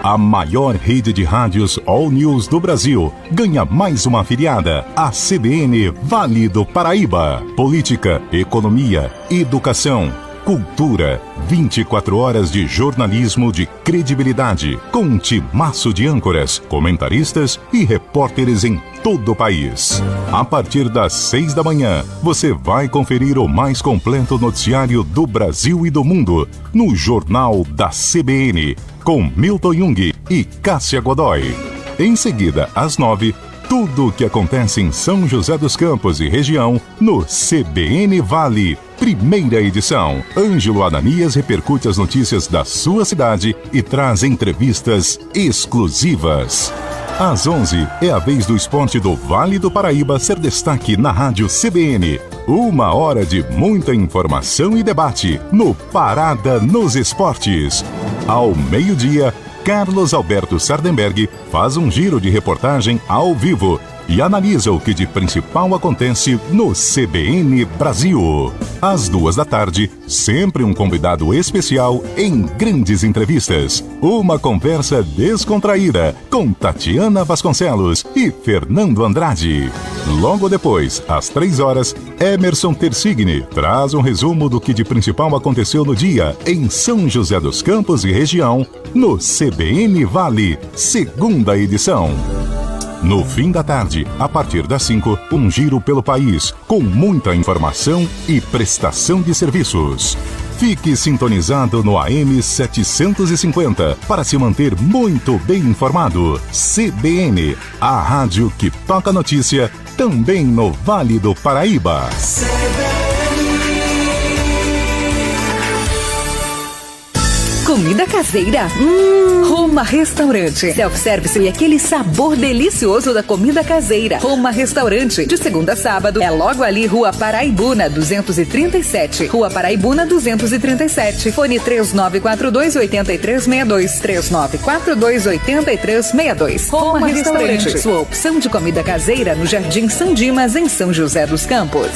A maior rede de rádios All News do Brasil ganha mais uma afiliada, a CBN Vale do Paraíba. Política, economia, educação, cultura, 24 horas de jornalismo de credibilidade, com um timaço de âncoras, comentaristas e repórteres em todo o país. A partir das 6 da manhã, você vai conferir o mais completo noticiário do Brasil e do mundo no Jornal da CBN, com Milton Jung e Cássia Godoy. Em seguida, às 9, tudo o que acontece em São José dos Campos e região no CBN Vale, primeira edição. Ângelo Ananias repercute as notícias da sua cidade e traz entrevistas exclusivas. Às 11, é a vez do esporte do Vale do Paraíba ser destaque na rádio CBN. 1 hora de muita informação e debate no Parada nos Esportes. Ao meio-dia, Carlos Alberto Sardenberg faz um giro de reportagem ao vivo e analisa o que de principal acontece no CBN Brasil. Às 2 da tarde, sempre um convidado especial em grandes entrevistas. Uma conversa descontraída com Tatiana Vasconcelos e Fernando Andrade. Logo depois, às 3 horas, Emerson Tersigni traz um resumo do que de principal aconteceu no dia em São José dos Campos e região no CBN Vale, segunda edição. No fim da tarde, a partir das 5, um giro pelo país, com muita informação e prestação de serviços. Fique sintonizado no AM 750 para se manter muito bem informado. CBN, a rádio que toca notícia também no Vale do Paraíba. Comida caseira? Roma Restaurante. Self-service e aquele sabor delicioso da comida caseira. Roma Restaurante. De segunda a sábado. É logo ali, Rua Paraibuna, 237. Rua Paraibuna, 237. Fone 3942-8362. 3942-8362. Roma Restaurante. Sua opção de comida caseira no Jardim São Dimas, em São José dos Campos.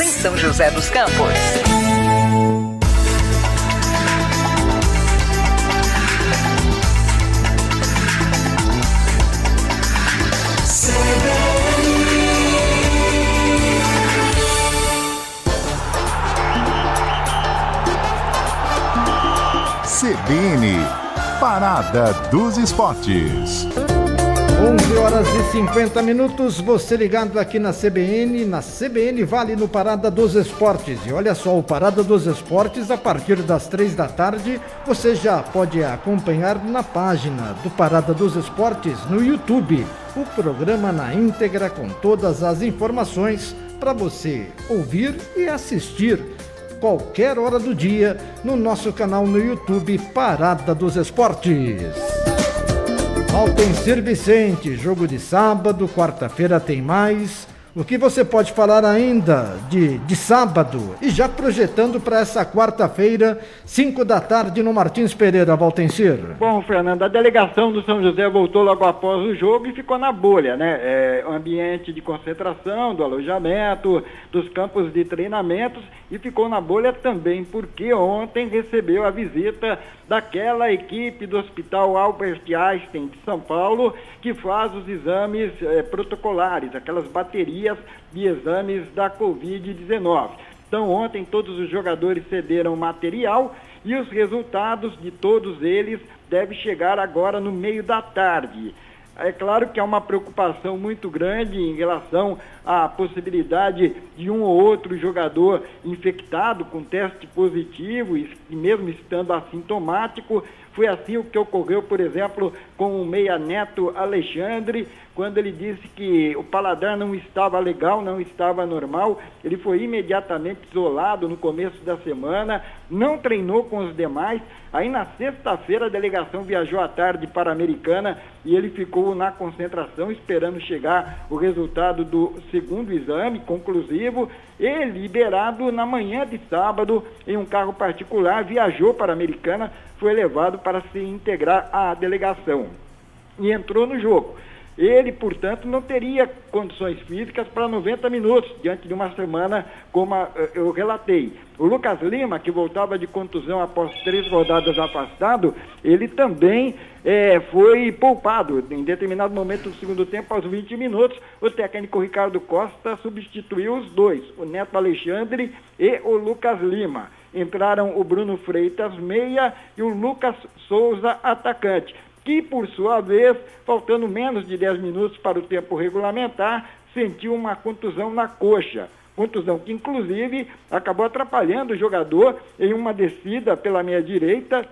CBN, Parada dos Esportes. 11 horas e 50 minutos, você ligado aqui na CBN Vale no Parada dos Esportes. E olha só, o Parada dos Esportes, a partir das 3 da tarde, você já pode acompanhar na página do Parada dos Esportes no YouTube. O programa na íntegra com todas as informações para você ouvir e assistir qualquer hora do dia no nosso canal no YouTube Parada dos Esportes. Altencir Vicente, jogo de sábado, quarta-feira tem mais. O que você pode falar ainda de sábado e já projetando para essa quarta-feira, 5 da tarde no Martins Pereira, Valtencir? Bom, Fernando, a delegação do São José voltou logo após o jogo e ficou na bolha, né? O ambiente de concentração, do alojamento, dos campos de treinamentos, e ficou na bolha também porque ontem recebeu a visita daquela equipe do Hospital Albert Einstein de São Paulo que faz os exames protocolares, aquelas baterias de exames da Covid-19. Então ontem todos os jogadores cederam material e os resultados de todos eles devem chegar agora no meio da tarde. É claro que há uma preocupação muito grande em relação à possibilidade de um ou outro jogador infectado com teste positivo e mesmo estando assintomático Foi assim o que ocorreu, por exemplo, com o meia Neto Alexandre, quando ele disse que o paladar não estava legal, não estava normal. Ele foi imediatamente isolado no começo da semana, não treinou com os demais. Aí na sexta-feira a delegação viajou à tarde para a Americana e ele ficou na concentração esperando chegar o resultado do segundo exame conclusivo. E liberado na manhã de sábado em um carro particular, viajou para a Americana, foi levado para se integrar à delegação e entrou no jogo. Ele, portanto, não teria condições físicas para 90 minutos, diante de uma semana, como eu relatei. O Lucas Lima, que voltava de contusão após 3 rodadas afastado, ele também foi poupado. Em determinado momento do segundo tempo, aos 20 minutos, o técnico Ricardo Costa substituiu os dois, o Neto Alexandre e o Lucas Lima. Entraram o Bruno Freitas, meia, e o Lucas Souza, atacante, que, por sua vez, faltando menos de 10 minutos para o tempo regulamentar, sentiu uma contusão na coxa. Contusão que, inclusive, acabou atrapalhando o jogador em uma descida pela meia direita.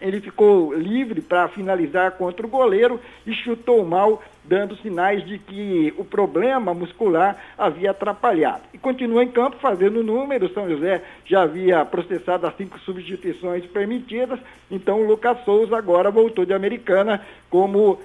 Ele ficou livre para finalizar contra o goleiro e chutou mal, dando sinais de que o problema muscular havia atrapalhado. E continua em campo fazendo números. São José já havia processado as 5 substituições permitidas, então o Lucas Souza agora voltou de Americana como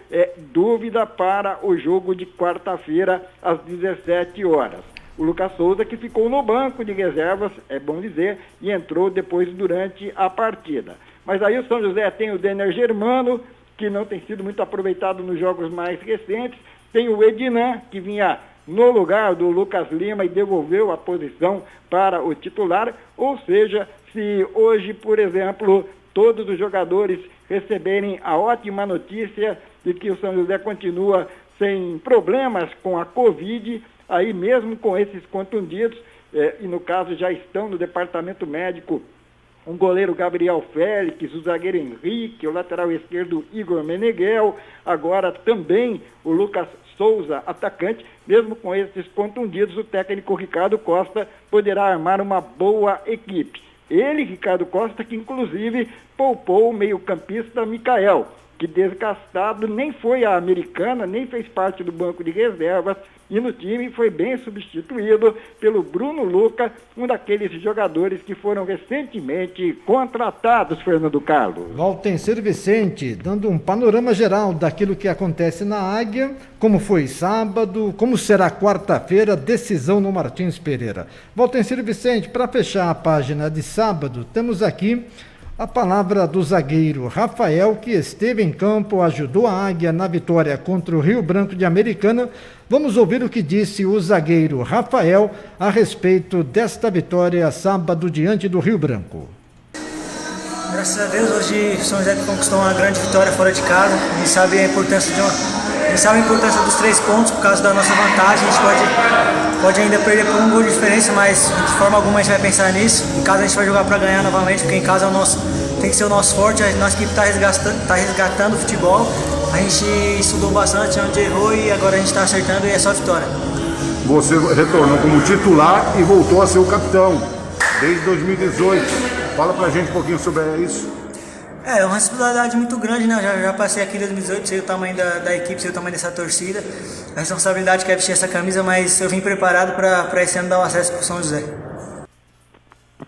dúvida para o jogo de quarta-feira às 17 horas. O Lucas Souza, que ficou no banco de reservas, é bom dizer, e entrou depois durante a partida. Mas aí o São José tem o Denner Germano, que não tem sido muito aproveitado nos jogos mais recentes. Tem o Ednan, que vinha no lugar do Lucas Lima e devolveu a posição para o titular. Ou seja, se hoje, por exemplo, todos os jogadores receberem a ótima notícia de que o São José continua sem problemas com a Covid, aí mesmo com esses contundidos, e no caso já estão no departamento médico, um goleiro Gabriel Félix, o zagueiro Henrique, o lateral esquerdo Igor Meneghel, agora também o Lucas Souza, atacante. Mesmo com esses contundidos, o técnico Ricardo Costa poderá armar uma boa equipe. Ele, Ricardo Costa, que inclusive poupou o meio-campista Micael, que desgastado nem foi à Americana, nem fez parte do banco de reservas, e no time foi bem substituído pelo Bruno Luca, um daqueles jogadores que foram recentemente contratados, Fernando Carlos. Valtencir Vicente, dando um panorama geral daquilo que acontece na Águia, como foi sábado, como será quarta-feira, decisão no Martins Pereira. Valtencir Vicente, para fechar a página de sábado, temos aqui a palavra do zagueiro Rafael, que esteve em campo, ajudou a Águia na vitória contra o Rio Branco de Americana. Vamos ouvir o que disse o zagueiro Rafael a respeito desta vitória sábado diante do Rio Branco. Graças a Deus, hoje São José conquistou uma grande vitória fora de casa. A gente sabe a importância dos 3 pontos por causa da nossa vantagem. A gente pode ainda perder por 1 gol de diferença, mas de forma alguma a gente vai pensar nisso. Em casa a gente vai jogar para ganhar novamente, porque em casa tem que ser o nosso forte. A nossa equipe está resgatando o futebol. A gente estudou bastante onde errou e agora a gente está acertando e é só vitória. Você retornou como titular e voltou a ser o capitão desde 2018. Fala pra gente um pouquinho sobre isso. É uma responsabilidade muito grande, né? Eu já passei aqui em 2018, sei o tamanho da equipe, sei o tamanho dessa torcida. A responsabilidade que é vestir essa camisa, mas eu vim preparado para esse ano dar o acesso para o São José.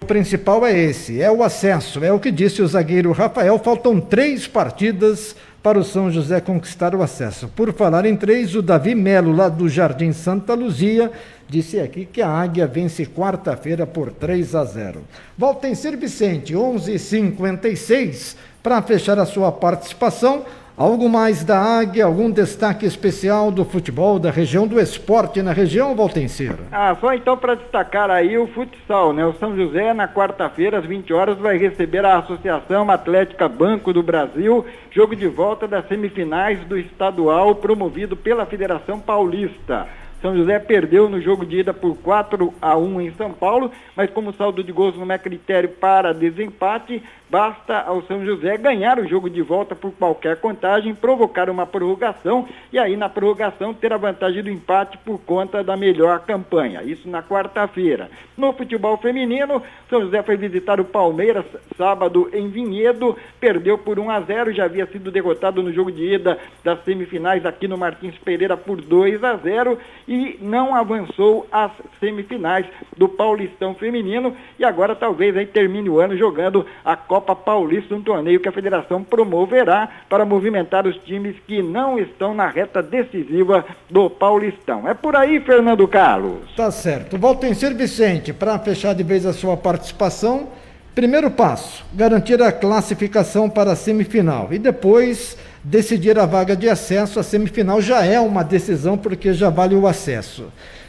O principal é esse, é o acesso, é o que disse o zagueiro Rafael. Faltam 3 partidas para o São José conquistar o acesso. Por falar em 3, o Davi Melo, lá do Jardim Santa Luzia, disse aqui que a Águia vence quarta-feira por 3-0. Valtencir Vicente, 11h56, para fechar a sua participação. Algo mais da Águia, algum destaque especial do futebol, da região, do esporte na região, Valtencir? Só então para destacar aí o futsal, né? O São José, na quarta-feira, às 20 horas, vai receber a Associação Atlética Banco do Brasil, jogo de volta das semifinais do estadual promovido pela Federação Paulista. São José perdeu no jogo de ida por 4-1 em São Paulo, mas como o saldo de gols não é critério para desempate, basta ao São José ganhar o jogo de volta por qualquer contagem, provocar uma prorrogação e aí na prorrogação ter a vantagem do empate por conta da melhor campanha. Isso na quarta-feira. No futebol feminino, São José foi visitar o Palmeiras sábado em Vinhedo, perdeu por 1-0, já havia sido derrotado no jogo de ida das semifinais aqui no Martins Pereira por 2-0 e não avançou às semifinais do Paulistão feminino e agora talvez aí termine o ano jogando a Copa Paulista, um torneio que a federação promoverá para movimentar os times que não estão na reta decisiva do Paulistão. É por aí, Fernando Carlos. Tá certo. Valtencir Vicente, para fechar de vez a sua participação, primeiro passo, garantir a classificação para a semifinal e depois decidir a vaga de acesso. A semifinal já é uma decisão porque já vale o acesso.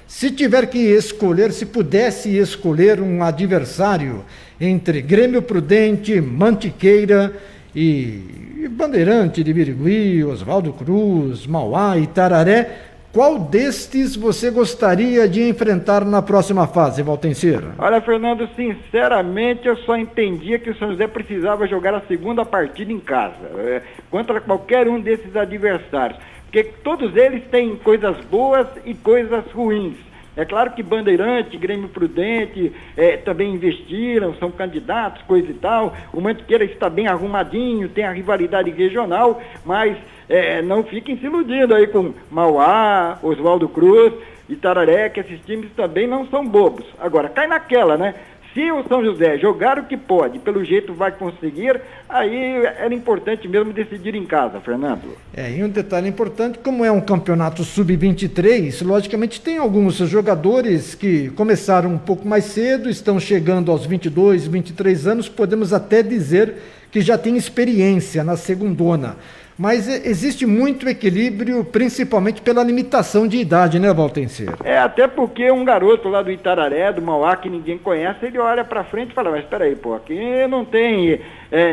Se tiver que escolher, se pudesse escolher um adversário entre Grêmio Prudente, Mantiqueira e Bandeirante de Birigui, Oswaldo Cruz, Mauá e Tararé, qual destes você gostaria de enfrentar na próxima fase, Valtencir? Olha, Fernando, sinceramente eu só entendia que o São José precisava jogar a segunda partida em casa, contra qualquer um desses adversários, porque todos eles têm coisas boas e coisas ruins. É claro que Bandeirante, Grêmio Prudente também investiram, são candidatos, coisa e tal. O Mantiqueira está bem arrumadinho, tem a rivalidade regional, mas não fiquem se iludindo aí com Mauá, Oswaldo Cruz e Tararé, que esses times também não são bobos. Agora, cai naquela, né? Se o São José jogar o que pode, pelo jeito vai conseguir, aí era importante mesmo decidir em casa, Fernando. E um detalhe importante, como é um campeonato sub-23, logicamente tem alguns jogadores que começaram um pouco mais cedo, estão chegando aos 22, 23 anos, podemos até dizer que já tem experiência na segundona. Mas existe muito equilíbrio, principalmente pela limitação de idade, né, Valtencir? Até porque um garoto lá do Itararé, do Mauá, que ninguém conhece, ele olha pra frente e fala, mas espera aí, pô, aqui não tem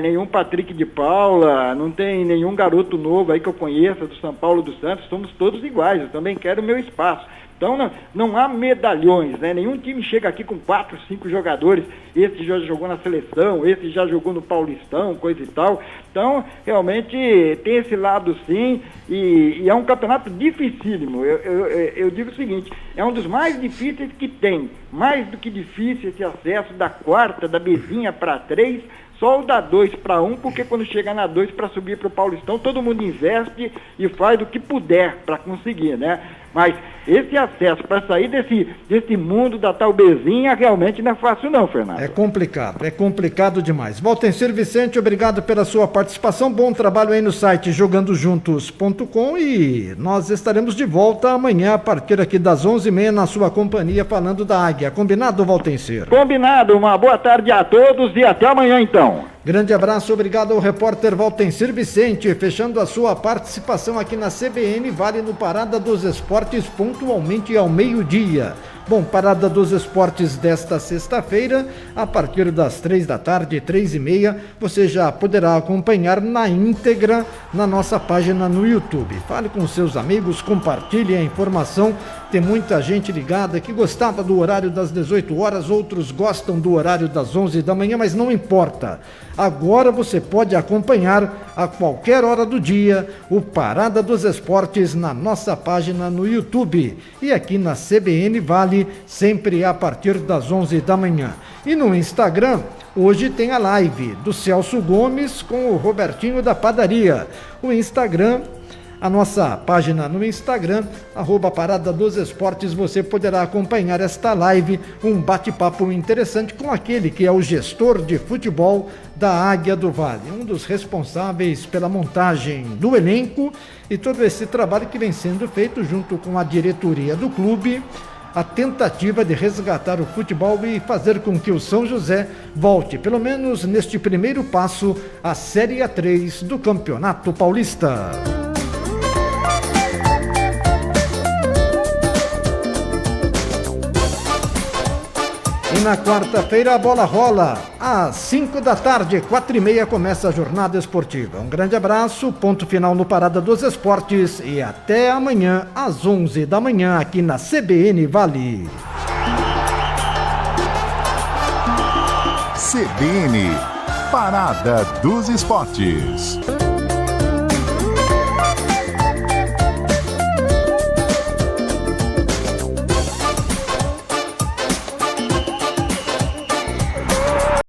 nenhum Patrick de Paula, não tem nenhum garoto novo aí que eu conheça do São Paulo dos Santos, somos todos iguais, eu também quero o meu espaço. Então não há medalhões, né? Nenhum time chega aqui com 4, 5 jogadores, esse já jogou na seleção, esse já jogou no Paulistão, coisa e tal. Então, realmente, tem esse lado sim, e é um campeonato dificílimo. Eu digo o seguinte, é um dos mais difíceis que tem, mais do que difícil esse acesso da quarta, da Bezinha para 3, só o da 2 para 1, porque quando chega na 2 para subir para o Paulistão, todo mundo investe e faz o que puder para conseguir, né? Mas esse acesso para sair desse mundo da tal Bezinha realmente não é fácil não, Fernando. É complicado demais. Valtencir Vicente, obrigado pela sua participação, bom trabalho aí no site jogandojuntos.com e nós estaremos de volta amanhã a partir aqui das 11h30 na sua companhia falando da Águia. Combinado, Valtencir? Combinado, uma boa tarde a todos e até amanhã então. Grande abraço, obrigado ao repórter Valtencir Vicente, fechando a sua participação aqui na CBN, vale no Parada dos Esportes pontualmente ao meio-dia. Bom, Parada dos Esportes desta sexta-feira, a partir das 3h, 3h30, você já poderá acompanhar na íntegra na nossa página no YouTube. Fale com seus amigos, compartilhe a informação. Tem muita gente ligada que gostava do horário das 18 horas, outros gostam do horário das 11 da manhã, mas não importa. Agora você pode acompanhar a qualquer hora do dia o Parada dos Esportes na nossa página no YouTube. E aqui na CBN Vale, sempre a partir das 11 da manhã. E no Instagram, hoje tem a live do Celso Gomes com o Robertinho da Padaria. O Instagram, a nossa página no Instagram, @Parada dos Esportes, você poderá acompanhar esta live, um bate-papo interessante com aquele que é o gestor de futebol da Águia do Vale, um dos responsáveis pela montagem do elenco e todo esse trabalho que vem sendo feito junto com a diretoria do clube, a tentativa de resgatar o futebol e fazer com que o São José volte, pelo menos neste primeiro passo, à Série A3 do Campeonato Paulista. na quarta-feira a bola rola. Às 5 da tarde, 4h30, começa a jornada esportiva. Um grande abraço, ponto final no Parada dos Esportes e até amanhã às 11 da manhã aqui na CBN Vale. CBN, Parada dos Esportes.